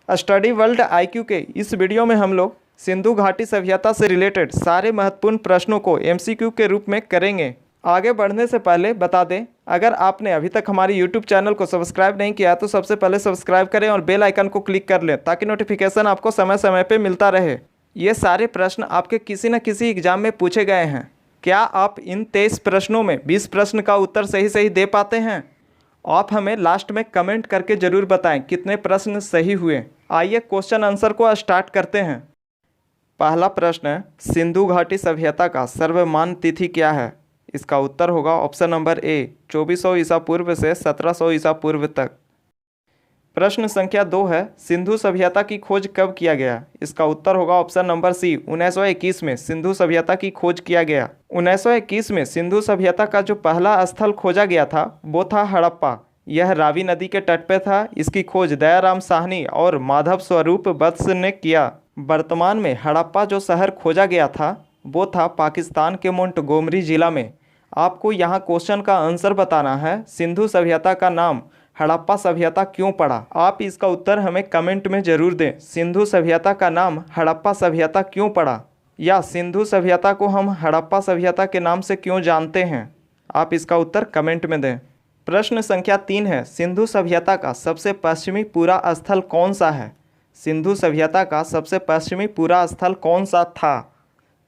Study world IQ के इस video में हम लोग सिंधु घाटी सभ्यता से रिलेटेड सारे महत्वपूर्ण प्रश्नों को एमसीक्यू के रूप में करेंगे। आगे बढ़ने से पहले बता दें, अगर आपने अभी तक हमारे यूट्यूब चैनल को सब्सक्राइब नहीं किया तो सबसे पहले सब्सक्राइब करें और बेल आइकन को क्लिक कर लें ताकि नोटिफिकेशन आपको समय समय पर मिलता रहे। ये सारे प्रश्न आपके किसी न किसी एग्जाम में पूछे गए हैं। क्या आप इन 23 प्रश्नों में 20 प्रश्न का उत्तर सही दे पाते हैं? आप हमें लास्ट में कमेंट करके ज़रूर बताएं कितने प्रश्न सही हुए। आइए क्वेश्चन आंसर को स्टार्ट करते हैं। पहला प्रश्न है, सिंधु घाटी सभ्यता का सर्वमान्य तिथि क्या है? इसका उत्तर होगा ऑप्शन नंबर ए 2400 ईसा पूर्व से 1700 ईसा पूर्व तक। प्रश्न संख्या 2 है, सिंधु सभ्यता की खोज कब किया गया? इसका उत्तर होगा ऑप्शन नंबर सी 1921 में सिंधु सभ्यता की खोज किया गया। 1921 में सिंधु सभ्यता का जो पहला स्थल खोजा गया था वो था हड़प्पा। यह रावी नदी के तट पे था। इसकी खोज दयाराम साहनी और माधव स्वरूप वत्स ने किया। वर्तमान में हड़प्पा जो शहर खोजा गया था वो था पाकिस्तान के मोंटगोमरी जिला में। आपको यहाँ क्वेश्चन का आंसर बताना है, सिंधु सभ्यता का नाम हड़प्पा सभ्यता क्यों पड़ा? आप इसका उत्तर हमें कमेंट में ज़रूर दें। सिंधु सभ्यता का नाम हड़प्पा सभ्यता क्यों पड़ा, या सिंधु सभ्यता को हम हड़प्पा सभ्यता के नाम से क्यों जानते हैं? आप इसका उत्तर कमेंट में दें। प्रश्न संख्या 3 है, सिंधु सभ्यता का सबसे पश्चिमी पूरा स्थल कौन सा है? सिंधु सभ्यता का सबसे पश्चिमी पूरा स्थल कौन सा था?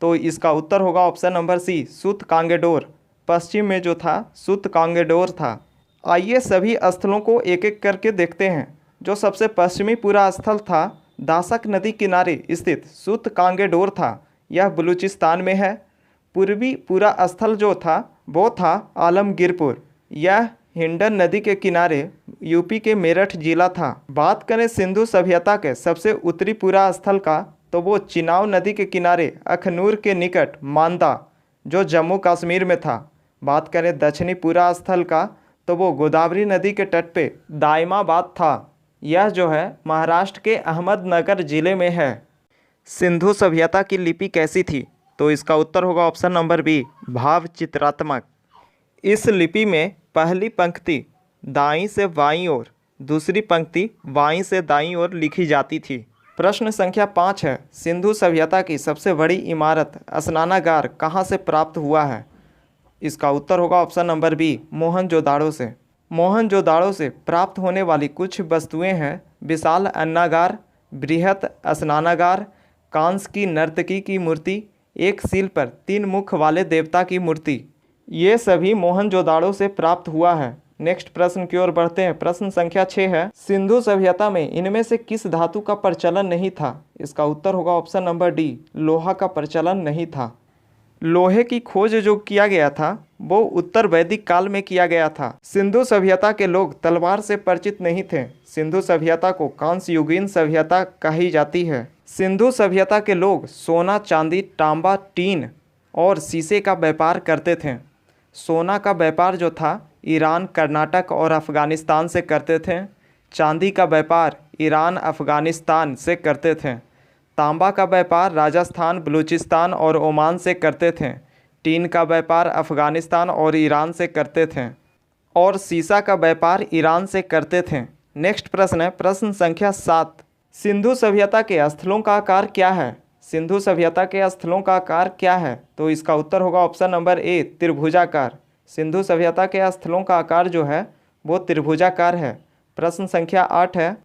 तो इसका उत्तर होगा ऑप्शन नंबर सी सुत कांगेडोर। पश्चिम में जो था सुत कांगेडोर था। आइए सभी स्थलों को एक एक करके देखते हैं। जो सबसे पश्चिमी पूरा स्थल था दासक नदी किनारे स्थित सुत कांगेडोर था। यह बलूचिस्तान में है। पूर्वी पूरा स्थल जो था वो था आलमगीरपुर। यह हिंडन नदी के किनारे यूपी के मेरठ जिला था। बात करें सिंधु सभ्यता के सबसे उत्तरी पूरा स्थल का तो वो चिनाव नदी के किनारे अखनूर के निकट मांदा जो जम्मू कश्मीर में था। बात करें दक्षिणी पूरा स्थल का तो वो गोदावरी नदी के तट पे दाइमाबाद था। यह जो है महाराष्ट्र के अहमदनगर जिले में है। सिंधु सभ्यता की लिपि कैसी थी? तो इसका उत्तर होगा ऑप्शन नंबर बी भाव चित्रात्मक। इस लिपि में पहली पंक्ति दाईं से बाईं ओर, दूसरी पंक्ति बाईं से दाईं ओर लिखी जाती थी। प्रश्न संख्या 5 है, सिंधु सभ्यता की सबसे बड़ी इमारत स्नानागार कहाँ से प्राप्त हुआ है? इसका उत्तर होगा ऑप्शन नंबर बी मोहनजोदाड़ो से। मोहनजोदाड़ो से प्राप्त होने वाली कुछ वस्तुएं हैं विशाल अन्नागार, बृहत स्नानागार, कांस की नर्तकी की मूर्ति, एक सील पर 3 मुख वाले देवता की मूर्ति। ये सभी मोहनजोदाड़ो से प्राप्त हुआ है। नेक्स्ट प्रश्न की ओर बढ़ते हैं। प्रश्न संख्या 6 है, सिंधु सभ्यता में इनमें से किस धातु का प्रचलन नहीं था? इसका उत्तर होगा ऑप्शन नंबर डी लोहा का प्रचलन नहीं था। लोहे की खोज जो किया गया था वो उत्तर वैदिक काल में किया गया था। सिंधु सभ्यता के लोग तलवार से परिचित नहीं थे। सिंधु सभ्यता को कांस्य युगीन सभ्यता कही जाती है। सिंधु सभ्यता के लोग सोना, चांदी, तांबा, टीन और शीशे का व्यापार करते थे। सोना का व्यापार जो था ईरान, कर्नाटक और अफ़गानिस्तान से करते थे। चांदी का व्यापार ईरान, अफ़गानिस्तान से करते थे। तांबा का व्यापार राजस्थान, बलूचिस्तान और ओमान से करते थे। टीन का व्यापार अफ़गानिस्तान और ईरान से करते थे और शीशा का व्यापार ईरान से करते थे। नेक्स्ट प्रश्न है, प्रश्न संख्या 7, सिंधु सभ्यता के स्थलों का आकार क्या है? सिंधु सभ्यता के स्थलों का आकार क्या है? तो इसका उत्तर होगा ऑप्शन नंबर ए त्रिभुजाकार। सिंधु सभ्यता के स्थलों का आकार जो है वो त्रिभुजाकार है। प्रश्न संख्या 8 है,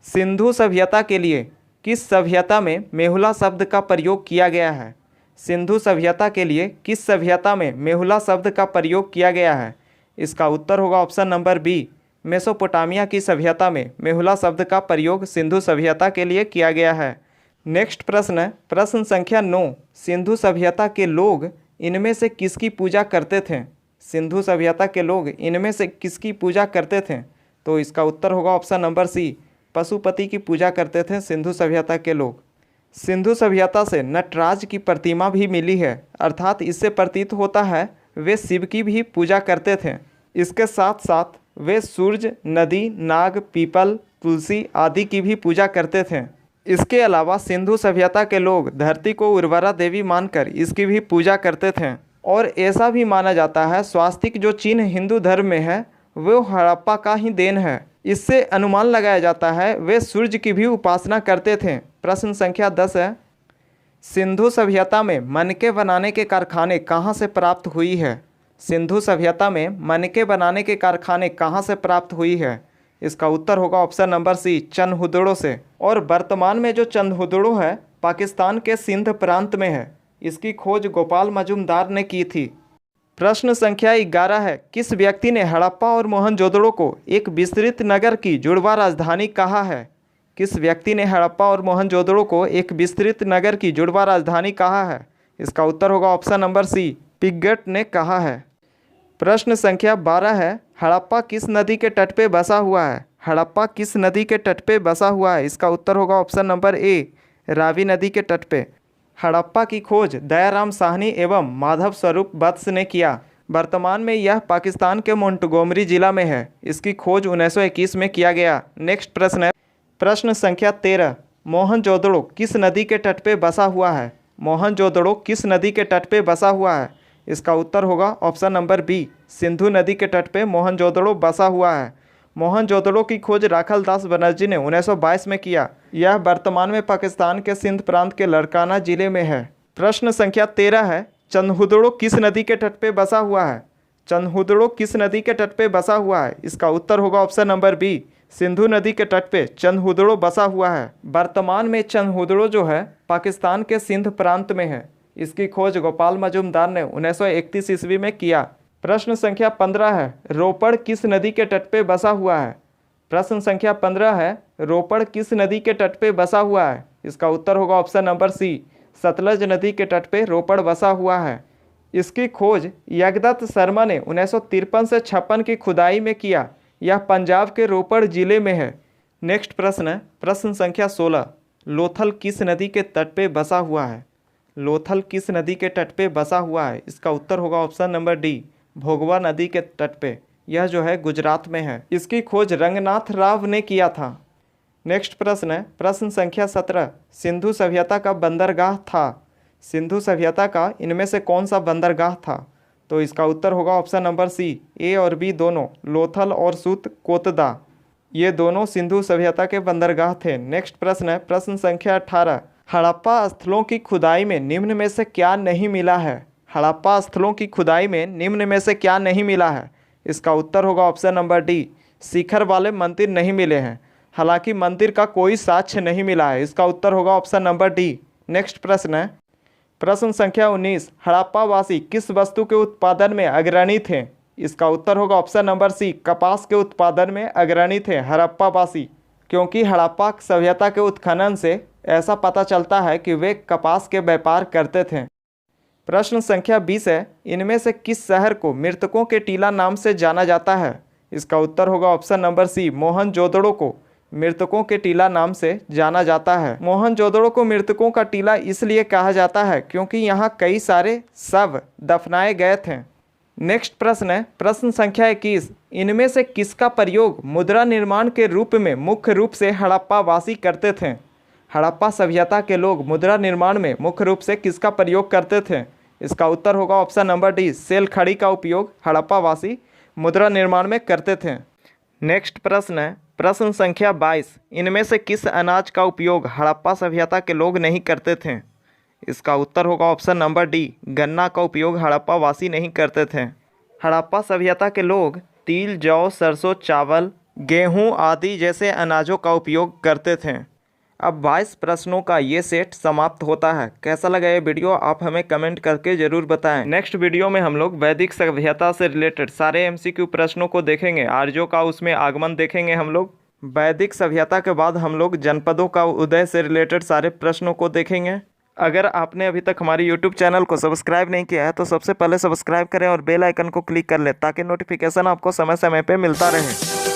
सिंधु सभ्यता के लिए किस सभ्यता में मेहुला शब्द का प्रयोग किया गया है? सिंधु सभ्यता के लिए किस सभ्यता में मेहुला शब्द का प्रयोग किया गया है? इसका उत्तर होगा ऑप्शन नंबर बी मेसोपोटामिया की सभ्यता में मेहुला शब्द का प्रयोग सिंधु सभ्यता के लिए किया गया है। नेक्स्ट प्रश्न है, प्रश्न संख्या 9, सिंधु सभ्यता के लोग इनमें से किसकी पूजा करते थे? सिंधु सभ्यता के लोग इनमें से किसकी पूजा करते थे? तो इसका उत्तर होगा ऑप्शन नंबर सी पशुपति की पूजा करते थे सिंधु सभ्यता के लोग। सिंधु सभ्यता से नटराज की प्रतिमा भी मिली है, अर्थात इससे प्रतीत होता है वे शिव की भी पूजा करते थे। इसके साथ साथ वे सूर्य, नदी, नाग, पीपल, तुलसी आदि की भी पूजा करते थे। इसके अलावा सिंधु सभ्यता के लोग धरती को उर्वरा देवी मानकर इसकी भी पूजा करते थे और ऐसा भी माना जाता है स्वास्तिक जो चिन्ह हिंदू धर्म में है वो हड़प्पा का ही देन है। इससे अनुमान लगाया जाता है वे सूर्य की भी उपासना करते थे। प्रश्न संख्या 10 है, सिंधु सभ्यता में मनके बनाने के कारखाने कहाँ से प्राप्त हुई है? सिंधु सभ्यता में मनके बनाने के कारखाने कहाँ से प्राप्त हुई है? इसका उत्तर होगा ऑप्शन नंबर सी, चंदहुदड़ो से। और वर्तमान में जो चंदहुदड़ो है पाकिस्तान के सिंध प्रांत में है। इसकी खोज गोपाल मजूमदार ने की थी। प्रश्न संख्या 11 है, किस व्यक्ति ने हड़प्पा और मोहनजोदड़ो को एक विस्तृत नगर की जुड़वा राजधानी कहा है? किस व्यक्ति ने हड़प्पा और मोहनजोदड़ो को एक विस्तृत नगर की जुड़वा राजधानी कहा है? इसका उत्तर होगा ऑप्शन नंबर सी, पिग्गट ने कहा है। प्रश्न संख्या 12 है, हड़प्पा किस नदी के तट पे बसा हुआ है? हड़प्पा किस नदी के तट पे बसा हुआ है? इसका उत्तर होगा ऑप्शन नंबर ए, रावी नदी के तट पे। हड़प्पा की खोज दयाराम साहनी एवं माधव स्वरूप वत्स ने किया। वर्तमान में यह पाकिस्तान के मोंटगोमरी जिला में है। इसकी खोज 1921 में किया गया। नेक्स्ट प्रश्न है, प्रश्न संख्या 13, मोहनजोदड़ो किस नदी के तट पे बसा हुआ है? मोहनजोदड़ो किस नदी के तट पे बसा हुआ है? इसका उत्तर होगा ऑप्शन नंबर बी, सिंधु नदी के तट पे मोहनजोदड़ो बसा हुआ है। मोहनजोदड़ो की खोज राखल दास बनर्जी ने 1922 में किया। यह वर्तमान में पाकिस्तान के सिंध प्रांत के लड़काना जिले में है। प्रश्न संख्या 13 है, चंदहुदड़ो किस नदी के तट पे बसा हुआ है? चंदहुदड़ो किस नदी के तट पे बसा हुआ है? इसका उत्तर होगा ऑप्शन नंबर बी, सिंधु नदी के तट पे चंदहुदड़ो बसा हुआ है। वर्तमान में चंदहुदड़ो जो है पाकिस्तान के सिंध प्रांत में है। इसकी खोज गोपाल मजूमदार ने 1931 ईस्वी में किया। प्रश्न संख्या 15 है, रोपड़ किस नदी के तट पे बसा हुआ है? प्रश्न संख्या 15 है, रोपड़ किस नदी के तट पे बसा हुआ है? इसका उत्तर होगा ऑप्शन नंबर सी, सतलज नदी के तट पे रोपड़ बसा हुआ है। इसकी खोज यज्ञदत्त शर्मा ने 1953 से 56 की खुदाई में किया। यह पंजाब के रोपड़ जिले में है। नेक्स्ट प्रश्न है, प्रश्न संख्या 16, लोथल किस नदी के तट पे बसा हुआ है? लोथल किस नदी के तट पे बसा हुआ है? इसका उत्तर होगा ऑप्शन नंबर डी, भोगवा नदी के तट पे। यह जो है गुजरात में है। इसकी खोज रंगनाथ राव ने किया था। नेक्स्ट प्रश्न है, प्रश्न संख्या 17, सिंधु सभ्यता का बंदरगाह था। सिंधु सभ्यता का इनमें से कौन सा बंदरगाह था? तो इसका उत्तर होगा ऑप्शन नंबर सी, ए और बी दोनों, लोथल और सूत कोतदा। ये दोनों सिंधु सभ्यता के बंदरगाह थे। नेक्स्ट प्रश्न है, प्रश्न संख्या 18, हड़प्पा स्थलों की खुदाई में निम्न में से क्या नहीं मिला है? हड़प्पा स्थलों की खुदाई में निम्न में से क्या नहीं मिला है? इसका उत्तर होगा ऑप्शन नंबर डी, शिखर वाले मंदिर नहीं मिले हैं। हालांकि मंदिर का कोई साक्ष्य नहीं मिला है। इसका उत्तर होगा ऑप्शन नंबर डी। नेक्स्ट प्रश्न है, प्रश्न संख्या 19, हड़प्पा वासी किस वस्तु के उत्पादन में अग्रणी थे? इसका उत्तर होगा ऑप्शन नंबर सी, कपास के उत्पादन में अग्रणी थे हड़प्पा वासी। क्योंकि हड़प्पा सभ्यता के उत्खनन से ऐसा पता चलता है कि वे कपास के व्यापार करते थे। प्रश्न संख्या 20 है, इनमें से किस शहर को मृतकों के टीला नाम से जाना जाता है? इसका उत्तर होगा ऑप्शन नंबर सी, मोहनजोदड़ो को मृतकों के टीला नाम से जाना जाता है। मोहनजोदड़ो को मृतकों का टीला इसलिए कहा जाता है क्योंकि यहाँ कई सारे शव दफनाए गए थे। नेक्स्ट प्रश्न है, प्रश्न संख्या 21, इनमें से किसका प्रयोग मुद्रा निर्माण के रूप में मुख्य रूप से हड़प्पा वासी करते थे? हड़प्पा सभ्यता के लोग मुद्रा निर्माण में मुख्य रूप से किसका प्रयोग करते थे? इसका उत्तर होगा ऑप्शन नंबर डी, सेल खड़ी का उपयोग हड़प्पा वासी मुद्रा निर्माण में करते थे। नेक्स्ट प्रश्न है, प्रश्न संख्या 22, इनमें से किस अनाज का उपयोग हड़प्पा सभ्यता के लोग नहीं करते थे? इसका उत्तर होगा ऑप्शन नंबर डी, गन्ना का उपयोग हड़प्पा वासी नहीं करते थे। हड़प्पा सभ्यता के लोग तिल, जौ, सरसों, चावल, गेहूं आदि जैसे अनाजों का उपयोग करते थे। अब 22 प्रश्नों का ये सेट समाप्त होता है। कैसा लगा ये वीडियो आप हमें कमेंट करके ज़रूर बताएं। नेक्स्ट वीडियो में हम लोग वैदिक सभ्यता से रिलेटेड सारे एमसीक्यू प्रश्नों को देखेंगे। आर्यों का उसमें आगमन देखेंगे हम लोग। वैदिक सभ्यता के बाद हम लोग जनपदों का उदय से रिलेटेड सारे प्रश्नों को देखेंगे। अगर आपने अभी तक हमारे यूट्यूब चैनल को सब्सक्राइब नहीं किया है तो सबसे पहले सब्सक्राइब करें और बेल आइकन को क्लिक कर लें ताकि नोटिफिकेशन आपको समय समय पर मिलता रहे।